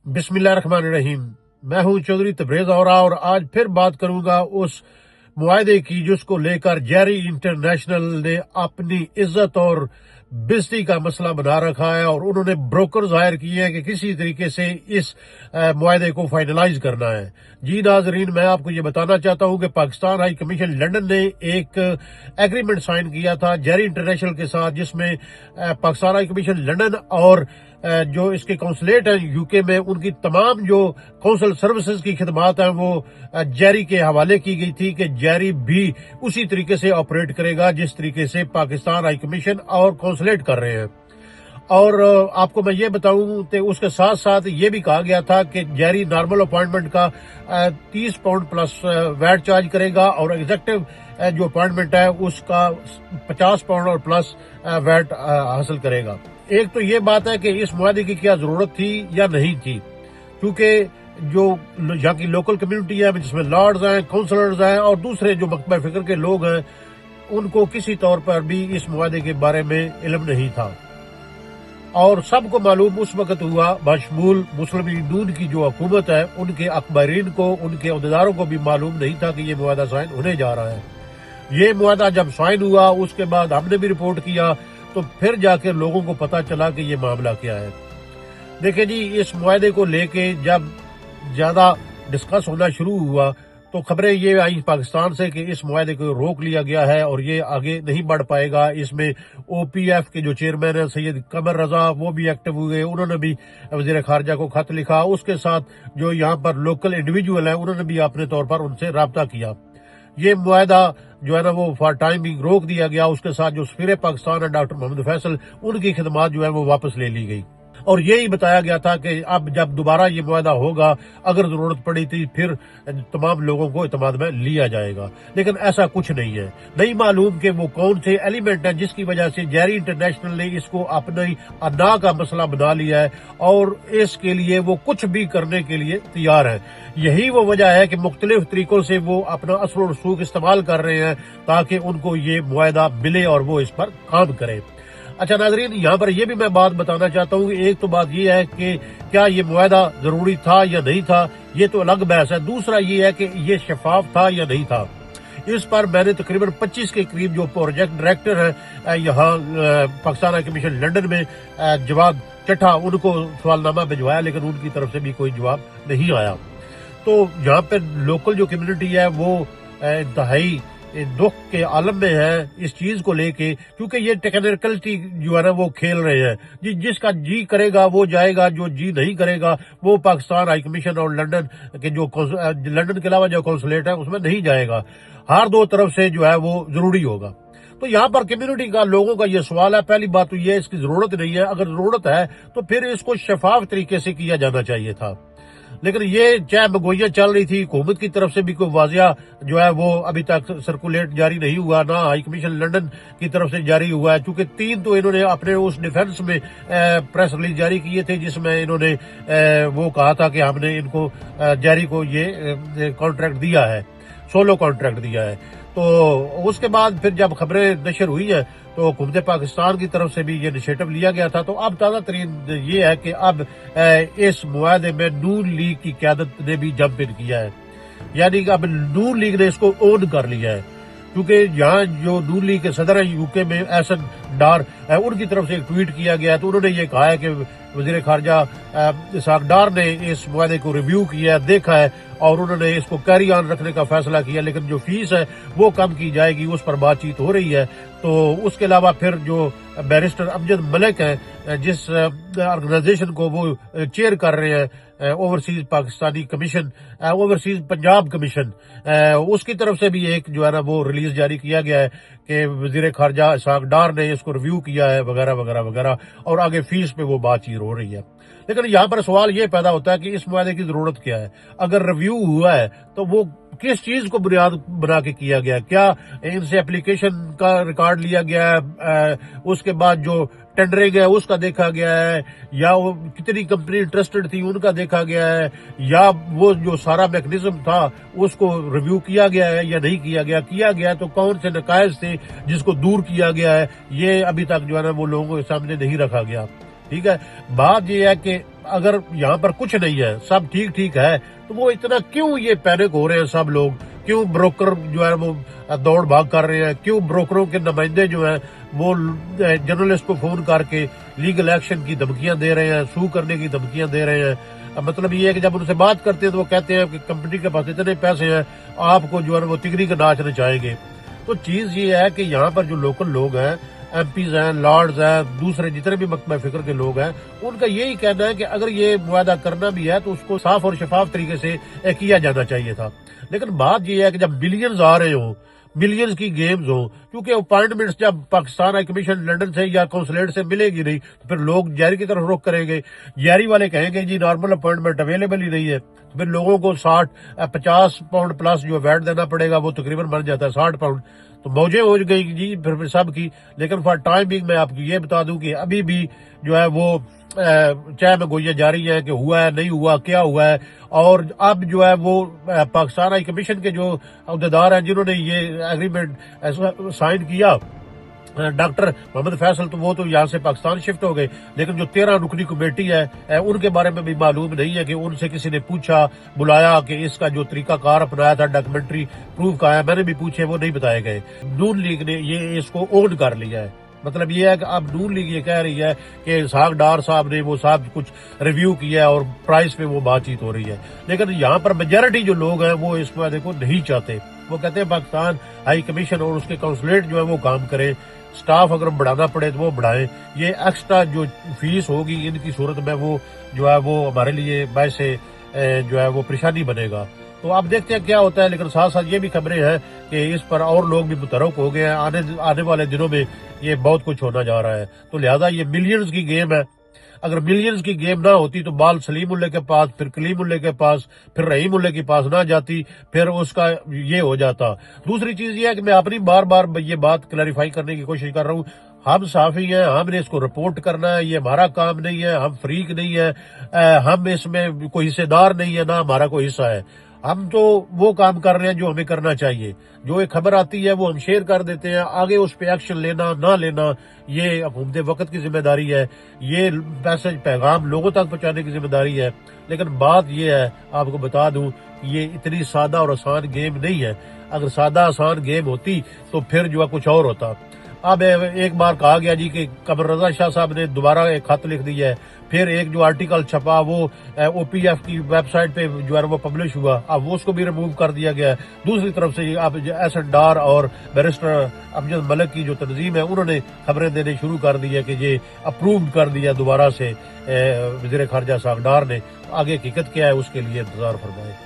بسم اللہ الرحمن الرحیم۔ میں ہوں چودھری تبریز اور آج پھر بات کروں گا اس معاہدے کی جس کو لے کر جیری انٹرنیشنل نے اپنی عزت اور بےزتی کا مسئلہ بنا رکھا ہے، اور انہوں نے بروکر ظاہر کیے ہیں کہ کسی طریقے سے اس معاہدے کو فائنلائز کرنا ہے۔ جی ناظرین، میں آپ کو یہ بتانا چاہتا ہوں کہ پاکستان ہائی کمیشن لنڈن نے ایک ایگریمنٹ سائن کیا تھا جیری انٹرنیشنل کے ساتھ، جس میں پاکستان ہائی کمیشن لنڈن اور جو اس کے کونسلیٹ ہیں یو کے میں، ان کی تمام جو کونسل سروسز کی خدمات ہیں وہ جیری کے حوالے کی گئی تھی کہ جیری بھی اسی طریقے سے آپریٹ کرے گا جس طریقے سے پاکستان ہائی کمیشن اور کونسلیٹ کر رہے ہیں۔ اور آپ کو میں یہ بتاؤں کہ اس کے ساتھ ساتھ یہ بھی کہا گیا تھا کہ جیری نارمل اپوائنٹمنٹ کا 30 پاؤنڈ پلس ویٹ چارج کرے گا، اور ایگزیکٹو جو اپوائنٹمنٹ ہے اس کا 50 پاؤنڈ اور پلس ویٹ حاصل کرے گا۔ ایک تو یہ بات ہے کہ اس معاہدے کی کیا ضرورت تھی یا نہیں تھی، کیونکہ جو یہاں کی لوکل کمیونٹی ہے جس میں لارڈز ہیں، کونسلرز ہیں اور دوسرے جو مکتبہ فکر کے لوگ ہیں، ان کو کسی طور پر بھی اس معاہدے کے بارے میں علم نہیں تھا، اور سب کو معلوم اس وقت ہوا بشمول مسلم لیگ نون کی جو حکومت ہے، ان کے اخبارین کو، ان کے عہدیداروں کو بھی معلوم نہیں تھا کہ یہ معاہدہ سائن ہونے جا رہا ہے۔ یہ معاہدہ جب سائن ہوا اس کے بعد ہم نے بھی رپورٹ کیا تو پھر جا کے لوگوں کو پتا چلا کہ یہ معاملہ کیا ہے۔ دیکھیں جی، اس معاہدے کو لے کے جب زیادہ ڈسکس ہونا شروع ہوا تو خبریں یہ آئی پاکستان سے کہ اس معاہدے کو روک لیا گیا ہے اور یہ آگے نہیں بڑھ پائے گا۔ اس میں او پی ایف کے جو چیئرمین ہیں سید قمر رضا، وہ بھی ایکٹیو ہوئے، انہوں نے بھی وزیر خارجہ کو خط لکھا۔ اس کے ساتھ جو یہاں پر لوکل انڈیویجول ہیں انہوں نے بھی اپنے طور پر ان سے رابطہ کیا۔ یہ معاہدہ جو ہے نا وہ فار ٹائمنگ روک دیا گیا۔ اس کے ساتھ جو سفیر پاکستان ہے ڈاکٹر محمد فیصل، ان کی خدمات جو ہے وہ واپس لے لی گئی، اور یہی بتایا گیا تھا کہ اب جب دوبارہ یہ معاہدہ ہوگا، اگر ضرورت پڑی تھی پھر تمام لوگوں کو اعتماد میں لیا جائے گا، لیکن ایسا کچھ نہیں ہے۔ نہیں معلوم کہ وہ کون سے ایلیمنٹ ہیں جس کی وجہ سے جیری انٹرنیشنل نے اس کو اپنی ادا کا مسئلہ بنا لیا ہے، اور اس کے لیے وہ کچھ بھی کرنے کے لیے تیار ہے۔ یہی وہ وجہ ہے کہ مختلف طریقوں سے وہ اپنا اثر و رسوخ استعمال کر رہے ہیں تاکہ ان کو یہ معاہدہ ملے اور وہ اس پر کام کریں۔ اچھا ناظرین، یہاں پر یہ بھی میں بات بتانا چاہتا ہوں کہ ایک تو بات یہ ہے کہ کیا یہ معاہدہ ضروری تھا یا نہیں تھا، یہ تو الگ بحث ہے۔ دوسرا یہ ہے کہ یہ شفاف تھا یا نہیں تھا۔ اس پر میں نے تقریباً 25 کے قریب جو پروجیکٹ ڈائریکٹر ہیں یہاں پاکستان ہائی کمیشن لنڈن میں، جواد چٹھا، ان کو سوال نامہ بھجوایا، لیکن ان کی طرف سے بھی کوئی جواب نہیں آیا۔ تو یہاں پہ لوکل جو کمیونٹی ہے وہ انتہائی دکھ کے عالم میں ہے اس چیز کو لے کے، کیونکہ یہ ٹیکنیکلٹی جو ہے نا وہ کھیل رہے ہیں۔ جس کا جی کرے گا وہ جائے گا، جو جی نہیں کرے گا وہ پاکستان ہائی کمیشن اور لنڈن کے جو لنڈن کے علاوہ جو کونسلیٹ ہے اس میں نہیں جائے گا۔ ہر دو طرف سے جو ہے وہ ضروری ہوگا۔ تو یہاں پر کمیونٹی کا، لوگوں کا یہ سوال ہے، پہلی بات تو یہ اس کی ضرورت نہیں ہے، اگر ضرورت ہے تو پھر اس کو شفاف طریقے سے کیا جانا چاہیے تھا، لیکن یہ چاہے مگوئیاں چل رہی تھی، حکومت کی طرف سے بھی کوئی واضح جو ہے وہ ابھی تک سرکولیٹ جاری نہیں ہوا، نہ ہائی کمیشن لنڈن کی طرف سے جاری ہوا ہے، چونکہ 3 تو انہوں نے اپنے اس ڈیفنس میں پریس ریلیز جاری کیے تھے جس میں انہوں نے وہ کہا تھا کہ ہم نے ان کو جیری کو یہ کانٹریکٹ دیا ہے، سولو کانٹریکٹ دیا ہے۔ تو اس کے بعد پھر جب خبریں نشر ہوئی ہیں تو حکومت پاکستان کی طرف سے بھی یہ انیشیٹو لیا گیا تھا۔ تو اب تازہ ترین یہ ہے کہ اب اس معاہدے میں نون لیگ کی قیادت نے بھی جمپ ان کیا ہے، یعنی کہ اب نون لیگ نے اس کو اون کر لیا ہے، کیونکہ یہاں جو نون لیگ کے صدر ہیں یو کے میں احسن ڈار، ان کی طرف سے ایک ٹویٹ کیا گیا، تو انہوں نے یہ کہا ہے کہ وزیر خارجہ اسحاق ڈار نے اس معاہدے کو ریویو کیا ہے، دیکھا ہے، اور انہوں نے اس کو کیری آن رکھنے کا فیصلہ کیا، لیکن جو فیس ہے وہ کم کی جائے گی، اس پر بات چیت ہو رہی ہے۔ تو اس کے علاوہ پھر جو بیرسٹر امجد ملک ہیں، جس آرگنائزیشن کو وہ چیئر کر رہے ہیں، overseas Pakistani commission, overseas Punjab commission, اس کی طرف سے بھی ایک جو ہے نا وہ ریلیز جاری کیا گیا ہے کہ وزیر خارجہ اسحاق ڈار نے اس کو ریویو کیا ہے وغیرہ وغیرہ وغیرہ، اور آگے فیس پہ وہ بات چیت ہو رہی ہے۔ لیکن یہاں پر سوال یہ پیدا ہوتا ہے کہ اس معاہدے کی ضرورت کیا ہے؟ اگر ریویو ہوا ہے تو وہ کس چیز کو بنیاد بنا کے کیا گیا؟ کیا ان سے اپلیکیشن کا ریکارڈ لیا گیا ہے، اس کے بعد جو ٹینڈرنگ ہے اس کا دیکھا گیا ہے، یا وہ کتنی کمپنی انٹرسٹڈ تھی ان کا دیکھا گیا ہے، یا وہ جو سارا میکنزم تھا اس کو ریویو کیا گیا ہے یا نہیں کیا گیا؟ کیا گیا تو کون سے نقائص تھے جس کو دور کیا گیا ہے؟ یہ ابھی تک جو ہے نا وہ لوگوں کے سامنے نہیں رکھا گیا۔ ٹھیک ہے. بات یہ ہے کہ اگر یہاں پر کچھ نہیں ہے, سب ٹھیک ٹھیک ہے, تو وہ اتنا کیوں یہ پینک ہو رہے ہیں سب لوگ, کیوں بروکر جو ہے وہ دوڑ بھاگ کر رہے ہیں, کیوں بروکروں کے نمائندے جو ہیں وہ جرنلسٹ کو فون کر کے لیگل ایکشن کی دھمکیاں دے رہے ہیں, سو کرنے کی دھمکیاں دے رہے ہیں. مطلب یہ ہے کہ جب ان سے بات کرتے ہیں تو وہ کہتے ہیں کہ کمپنی کے پاس اتنے پیسے ہیں, آپ کو جو ہے وہ تگری کا ناچ نچائیں گے. تو چیز یہ ہے کہ یہاں پر جو لوکل لوگ ہیں, ایم پیز ہیں, لارڈز ہیں, دوسرے جتنے بھی مکتبہ فکر کے لوگ ہیں, ان کا یہی کہنا ہے کہ اگر یہ معاہدہ کرنا بھی ہے تو اس کو صاف اور شفاف طریقے سے کیا جانا چاہیے تھا. لیکن بات یہ ہے کہ جب ملینز آ رہے ہوں, ملینز کی گیمز ہوں, کیونکہ اپائنٹمنٹس جب پاکستان ہائی کمیشن لنڈن سے یا کونسلیٹ سے ملے گی نہیں تو پھر لوگ جیری کی طرف رخ کریں گے. جیری والے کہیں گے جی نارمل اپائنٹمنٹ اویلیبل ہی نہیں ہے, پھر لوگوں کو 50 پاؤنڈ پلس جو ویٹ دینا پڑے گا, وہ تقریباً بن جاتا ہے 60 پاؤنڈ. تو موجیں ہو گئی جی پھر سب کی. لیکن فار ٹائمنگ میں آپ کو یہ بتا دوں کہ ابھی بھی جو ہے وہ چاہے میں گوئیاں جاری ہے کہ ہوا ہے نہیں ہوا, کیا ہوا ہے. اور اب جو ہے وہ پاکستان ہائی کمیشن کے جو عہدیدار ہیں جنہوں نے یہ ایگریمنٹ سائن کیا, ڈاکٹر محمد فیصل, تو وہ تو یہاں سے پاکستان شفٹ ہو گئے. لیکن جو 13 رکنی کمیٹی ہے ان کے بارے میں بھی معلوم نہیں ہے کہ ان سے کسی نے پوچھا بلایا کہ اس کا جو طریقہ کار اپنایا تھا ڈاکومنٹری پروف کا ہے, میں نے بھی پوچھے, وہ نہیں بتائے گئے. نون لیگ نے یہ اس کو اون کر لیا ہے. مطلب یہ ہے کہ اب نون لیگ یہ کہہ رہی ہے کہ اسحاق ڈار صاحب نے وہ صاحب کچھ ریویو کیا ہے اور پرائز پہ وہ بات چیت ہو رہی ہے. لیکن یہاں پر میجارٹی جو لوگ ہیں وہ اس معاہدے کو نہیں چاہتے. وہ کہتے ہیں پاکستان ہائی کمیشن اور اس کے کونسلیٹ جو ہے وہ کام کرے, سٹاف اگر بڑھانا پڑے تو وہ بڑھائیں. یہ ایکسٹرا جو فیس ہوگی ان کی صورت میں وہ جو ہے وہ ہمارے لیے باعث جو ہے وہ پریشانی بنے گا. تو آپ دیکھتے ہیں کیا ہوتا ہے. لیکن ساتھ ساتھ یہ بھی خبریں ہیں کہ اس پر اور لوگ بھی متحرک ہو گئے ہیں. آنے والے دنوں میں یہ بہت کچھ ہونا جا رہا ہے. تو لہذا یہ ملینز کی گیم ہے. اگر ملینز کی گیم نہ ہوتی تو بال سلیم اللہ کے پاس, پھر کلیم اللہ کے پاس, پھر رحیم اللہ کے پاس نہ جاتی, پھر اس کا یہ ہو جاتا. دوسری چیز یہ ہے کہ میں اپنی بار بار یہ بات کلیریفائی کرنے کی کوشش کر رہا ہوں, ہم صحافی ہیں, ہم نے اس کو رپورٹ کرنا ہے, یہ ہمارا کام نہیں ہے, ہم فریق نہیں ہے, ہم اس میں کوئی حصے دار نہیں ہے, نہ ہمارا کوئی حصہ ہے. ہم تو وہ کام کر رہے ہیں جو ہمیں کرنا چاہیے. جو ایک خبر آتی ہے وہ ہم شیئر کر دیتے ہیں, آگے اس پہ ایکشن لینا نہ لینا یہ حکومت وقت کی ذمہ داری ہے. یہ میسج پیغام لوگوں تک پہنچانے کی ذمہ داری ہے. لیکن بات یہ ہے, آپ کو بتا دوں, یہ اتنی سادہ اور آسان گیم نہیں ہے. اگر سادہ آسان گیم ہوتی تو پھر جو ہے کچھ اور ہوتا. اب ایک بار کہا گیا جی کہ قمر رضا شاہ صاحب نے دوبارہ ایک خط لکھ دیا ہے, پھر ایک جو آرٹیکل چھپا وہ او پی ایف کی ویب سائٹ پہ جو ہے وہ پبلش ہوا, اب وہ اس کو بھی ریموو کر دیا گیا ہے. دوسری طرف سے اب ایس این ڈار اور بیرسٹر امجد ملک کی جو تنظیم ہے انہوں نے خبریں دینے شروع کر دی ہے کہ یہ اپرووڈ کر دیا دوبارہ سے وزیر خارجہ اسحاق ڈار نے. آگے حقیقت کیا ہے اس کے لیے انتظار فرمائیں.